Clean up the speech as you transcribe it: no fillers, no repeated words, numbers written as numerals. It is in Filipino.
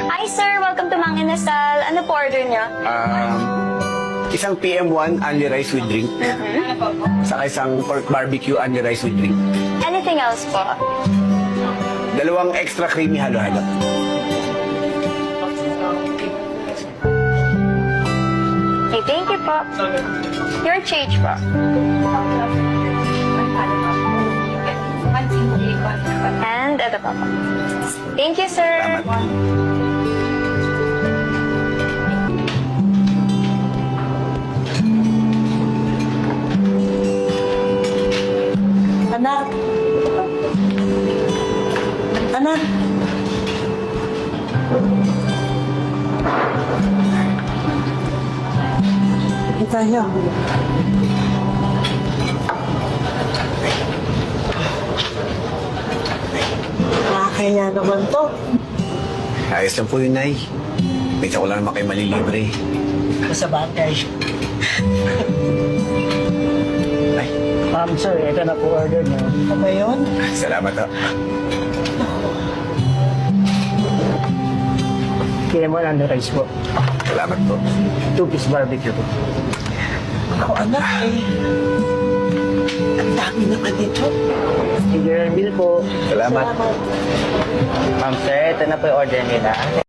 Hi sir, welcome to Mang Inasal. Ano po order niyo? Isang PM1 only rice with drink. Saka isang pork barbecue only rice with drink. Anything else po? Dalawang extra creamy halo-halo. Okay, thank you po. Your change po. And ito po. Thank you, sir. Salamat. Anak! Anak! Hindi tayo. Nakakaya naman to. Ayos lang po yun, Nay. Pita ko lang naman kayo malilibre. Sa bagay. Ay, Sir, ito na po order niyo. Ano yun? salamat ha. Kaya mo lang rice po. Salamat po. 2-piece barbecue po. Ako anak eh. Ang dami naman dito. Sige, bill po. Salamat. Ma'am sir, ito na po yung order nila.